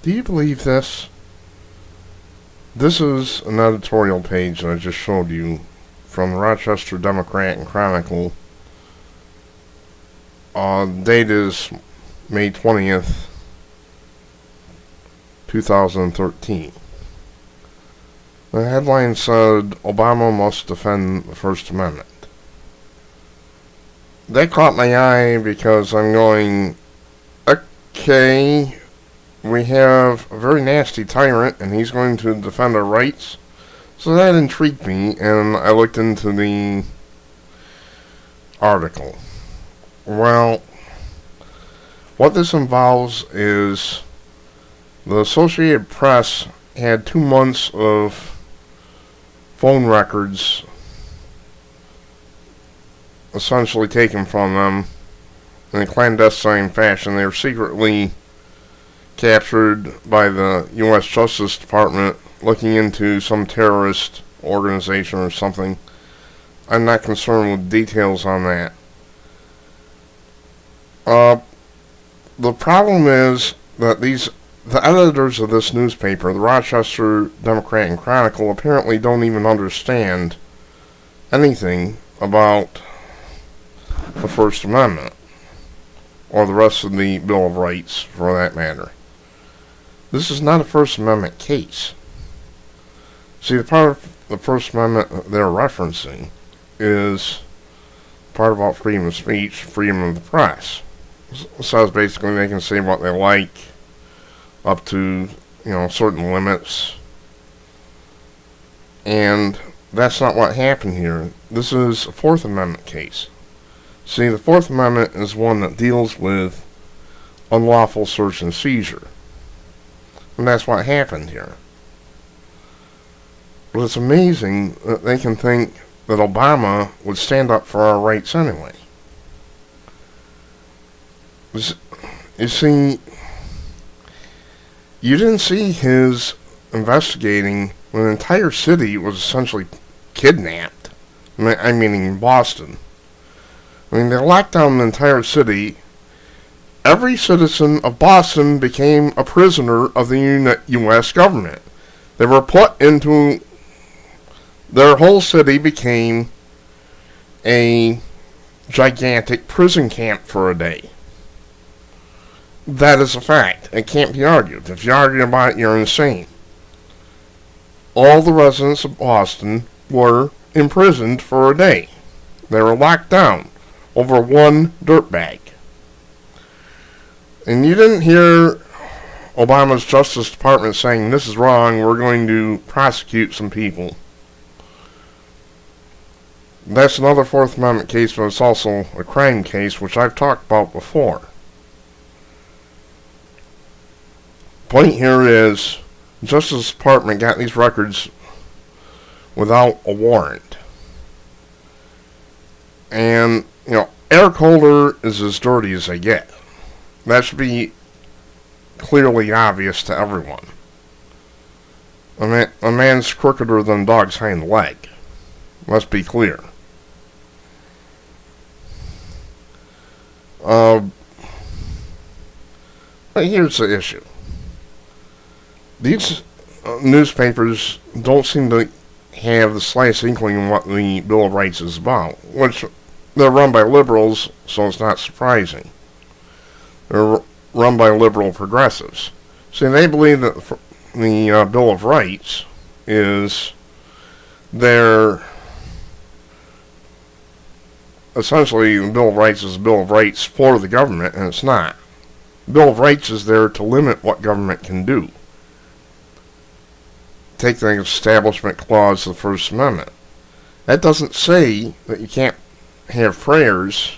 Do you believe this? This is an editorial page that I just showed you from the Rochester Democrat and Chronicle. Date is May 20th, 2013. The headline said, Obama must defend the First Amendment. That caught my eye because I'm going, okay, we have a very nasty tyrant and he's going to defend our rights. So that intrigued me, and I looked into the article. Well, what this involves is the Associated Press had 2 months of phone records essentially taken from them in a clandestine fashion. They were secretly captured by the U.S. Justice Department looking into some terrorist organization or something. I'm not concerned with details on that. The problem is that the editors of this newspaper, the Rochester Democrat and Chronicle, apparently don't even understand anything about the First Amendment, or the rest of the Bill of Rights, for that matter. This is not a First Amendment case. See, the part of the First Amendment that they're referencing is part about freedom of speech, freedom of the press. It says basically they can say what they like up to, certain limits. And that's not what happened here. This is a Fourth Amendment case. See, the Fourth Amendment is one that deals with unlawful search and seizure. And that's what happened here. But it's amazing that they can think that Obama would stand up for our rights anyway. You see, you didn't see his investigating when an entire city was essentially kidnapped. I mean, in Boston. They locked down the entire city. Every citizen of Boston became a prisoner of the U.S. government. They were put into... Their whole city became a gigantic prison camp for a day. That is a fact. It can't be argued. If you argue about it, you're insane. All the residents of Boston were imprisoned for a day. They were locked down over one dirtbag. And you didn't hear Obama's Justice Department saying, this is wrong, we're going to prosecute some people. That's another Fourth Amendment case, but it's also a crime case, which I've talked about before. Point here is, the Justice Department got these records without a warrant. And, Eric Holder is as dirty as they get. That should be clearly obvious to everyone. A man's crookeder than a dog's hind leg. Let's be clear. But here's the issue. These newspapers don't seem to have the slightest inkling of what the Bill of Rights is about, which they're run by liberals, so it's not surprising. They're run by liberal progressives. See, they believe that the Bill of Rights is essentially, the Bill of Rights is a Bill of Rights for the government, and it's not. The Bill of Rights is there to limit what government can do. Take the Establishment Clause of the First Amendment. That doesn't say that you can't have prayers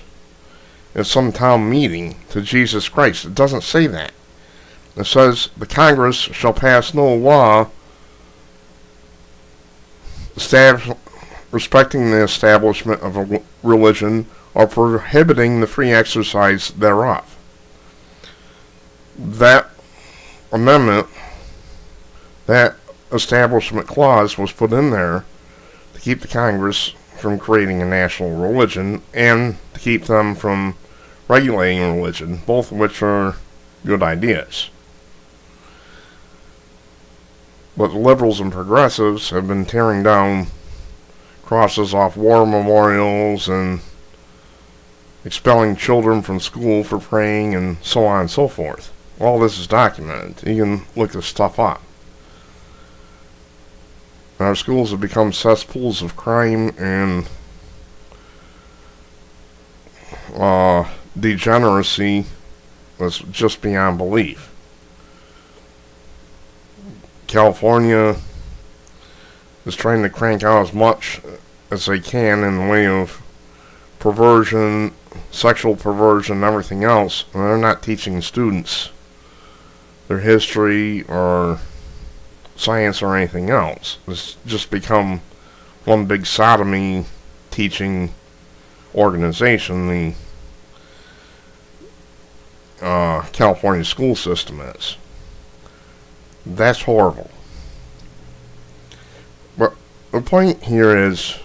at some town meeting to Jesus Christ. It doesn't say that. It says the Congress shall pass no law respecting the establishment of a religion or prohibiting the free exercise thereof. That amendment, that Establishment Clause, was put in there to keep the Congress from creating a national religion and to keep them from regulating religion, both of which are good ideas. But the liberals and progressives have been tearing down crosses off war memorials and expelling children from school for praying and so on and so forth. All this is documented. You can look this stuff up. Our schools have become cesspools of crime and degeneracy that's just beyond belief. California is trying to crank out as much as they can in the way of perversion, sexual perversion, and everything else, and they're not teaching students their history or science or anything else. It's just become one big sodomy teaching organization, the California school system is. That's horrible. But the point here is,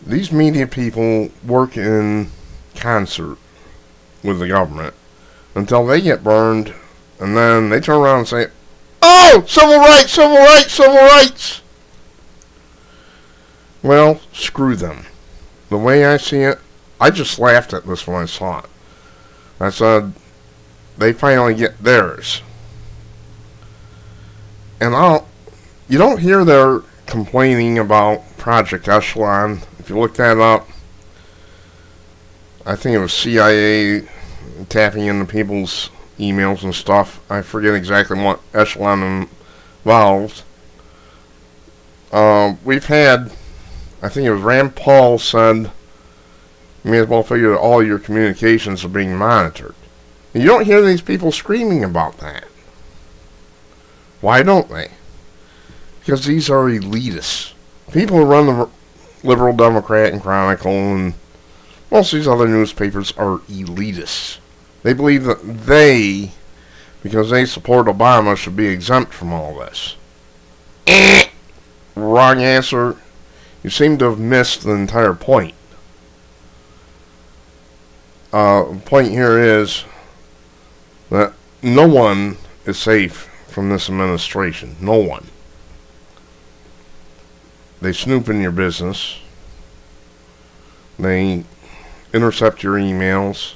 these media people work in concert with the government until they get burned, and then they turn around and say, "Oh, civil rights, civil rights, civil rights!" Well, screw them. The way I see it, I just laughed at this when I saw it. I said, they finally get theirs. And you don't hear their complaining about Project Echelon. If you look that up, I think it was CIA tapping into people's emails and stuff. I forget exactly what Echelon involved. We've had, I think it was Rand Paul said, you may as well figure that all your communications are being monitored. And you don't hear these people screaming about that. Why don't they? Because these are elitists. People who run the Liberal Democrat and Chronicle and most of these other newspapers are elitists. They believe that they, because they support Obama, should be exempt from all this. Wrong answer. You seem to have missed the entire point. The point here is that no one is safe from this administration. No one. They snoop in your business. They intercept your emails.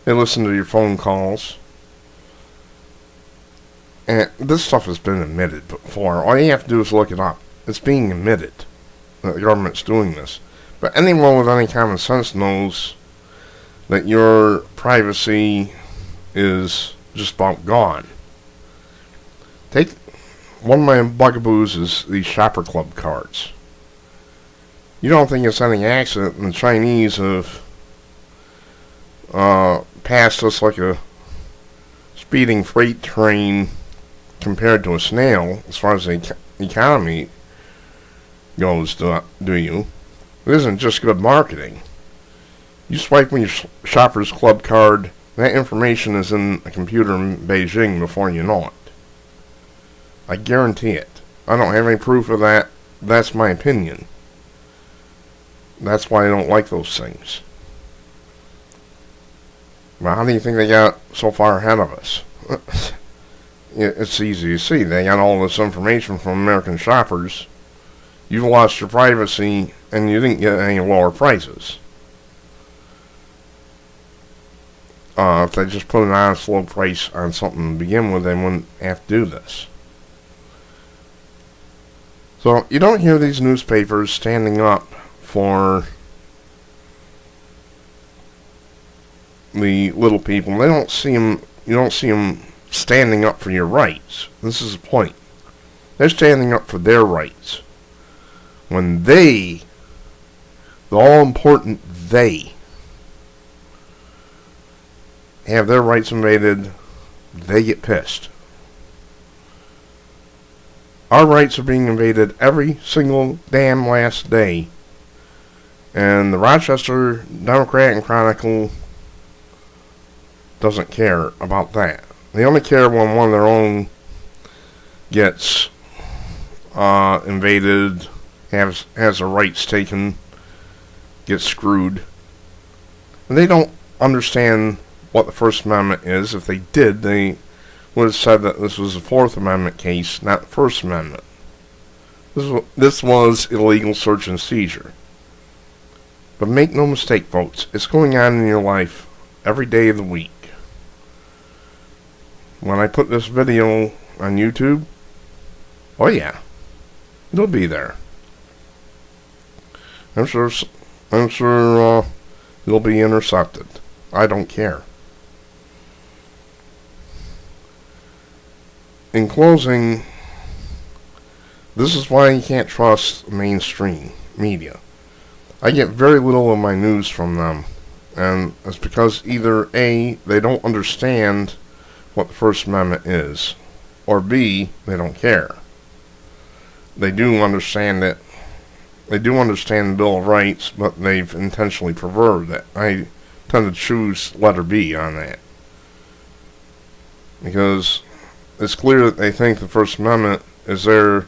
They listen to your phone calls. And this stuff has been admitted before. All you have to do is look it up. It's being admitted that the government's doing this. But anyone with any common sense knows that your privacy is just about gone. Take one of my bugaboos is these shopper club cards. You don't think it's any accident the Chinese have passed us like a speeding freight train compared to a snail as far as the economy goes, do you? It isn't just good marketing. You swipe on your shopper's club card, that information is in a computer in Beijing before you know it. I guarantee it. I don't have any proof of that. That's my opinion. That's why I don't like those things. But how do you think they got so far ahead of us? It's easy to see. They got all this information from American shoppers. You've lost your privacy, and you didn't get any lower prices. If they just put an honest low price on something to begin with, they wouldn't have to do this. So you don't hear these newspapers standing up for the little people. They don't see them. You don't see them standing up for your rights. This is the point. They're standing up for their rights. When they, the all-important they, have their rights invaded, they get pissed. Our rights are being invaded every single damn last day. And the Rochester Democrat and Chronicle doesn't care about that. They only care when one of their own gets invaded, has their rights taken, gets screwed. And they don't understand what the First Amendment is. If they did, they would have said that this was a Fourth Amendment case, not the First Amendment. This was illegal search and seizure. But make no mistake, folks, it's going on in your life every day of the week. When I put this video on YouTube, oh yeah, it'll be there. I'm sure it'll be intercepted. I don't care. In closing, this is why you can't trust mainstream media. I get very little of my news from them, and it's because either A, they don't understand what the First Amendment is, or B, they don't care. They do understand it. They do understand the Bill of Rights, but they've intentionally perverted it. I tend to choose letter B on that, because it's clear that they think the First Amendment is there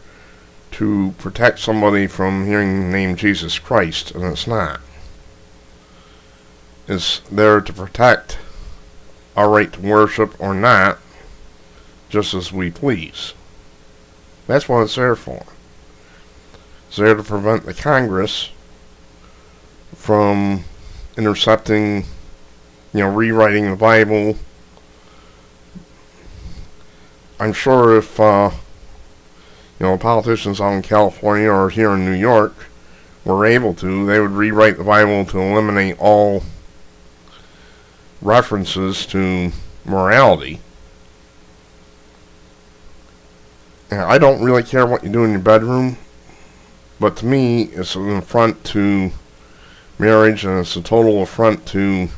to protect somebody from hearing the name Jesus Christ, and it's not. It's there to protect our right to worship or not, just as we please. That's what it's there for. It's there to prevent the Congress from intercepting, rewriting the Bible. I'm sure if, politicians out in California or here in New York were able to, they would rewrite the Bible to eliminate all references to morality. And I don't really care what you do in your bedroom, but to me, it's an affront to marriage, and it's a total affront to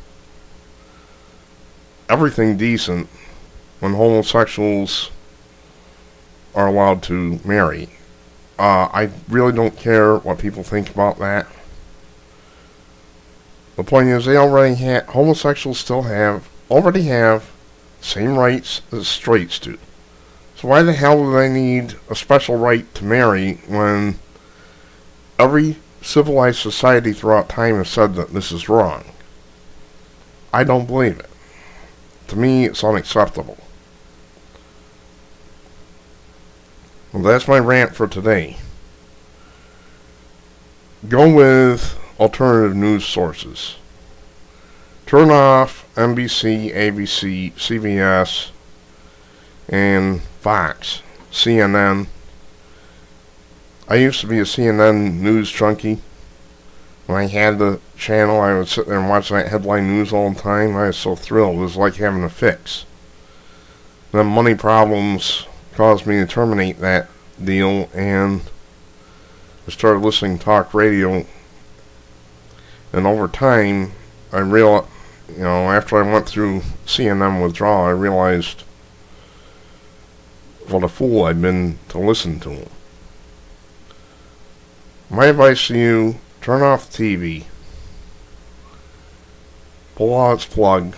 everything decent when homosexuals are allowed to marry. I really don't care what people think about that. The point is, homosexuals already have same rights as straights do. So why the hell do they need a special right to marry when every civilized society throughout time has said that this is wrong? I don't believe it. To me, it's unacceptable. Well, that's my rant for today. Go with alternative news sources. Turn off NBC, ABC, CBS, and Fox, CNN. I used to be a CNN news junkie. When I had the channel, I would sit there and watch that headline news all the time. I was so thrilled. It was like having a fix. Then money problems caused me to terminate that deal, and I started listening to talk radio. And over time, I realized, after I went through CNN withdrawal, I realized what a fool I'd been to listen to them. My advice to you, turn off the TV. Pull out its plug.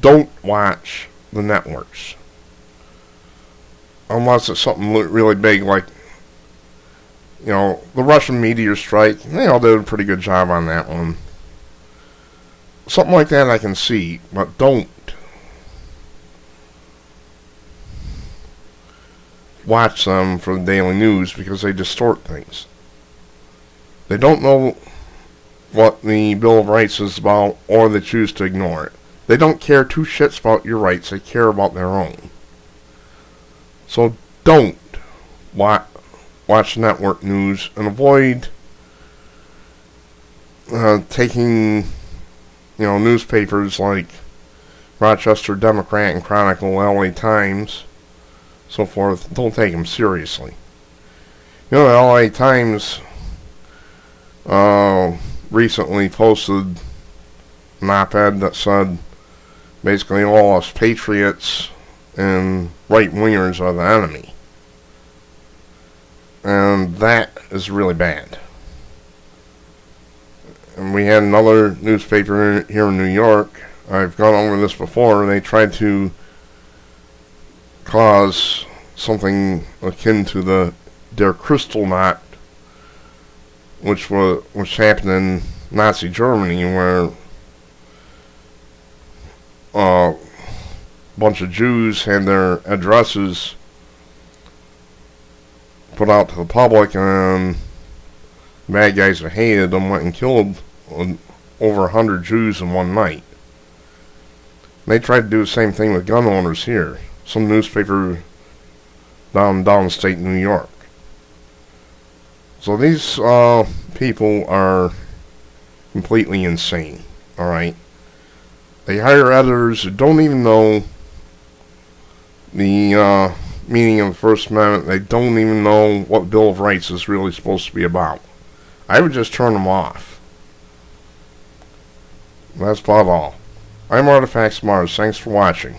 Don't watch the networks. Unless it's something really big like, the Russian meteor strike. They all did a pretty good job on that one. Something like that I can see, but don't watch them for the daily news, because they distort things. They don't know what the Bill of Rights is about, or they choose to ignore it. They don't care two shits about your rights. They care about their own. So don't watch network news, and avoid taking, newspapers like Rochester Democrat and Chronicle, LA Times, so forth. Don't take them seriously. The LA Times recently posted an op-ed that said basically all us patriots and right-wingers are the enemy. And that is really bad. And we had another newspaper here in New York. I've gone over this before. They tried to cause something akin to the Der Kristallnacht, which happened in Nazi Germany, where bunch of Jews had their addresses put out to the public, and bad guys that hated them went and killed over 100 Jews in one night. They tried to do the same thing with gun owners here. Some newspaper downstate New York. So these people are completely insane. Alright? They hire editors who don't even know the meaning of the First Amendment. They don't even know what Bill of Rights is really supposed to be about. I would just turn them off. That's about all. I'm Artifacts Mars. Thanks for watching.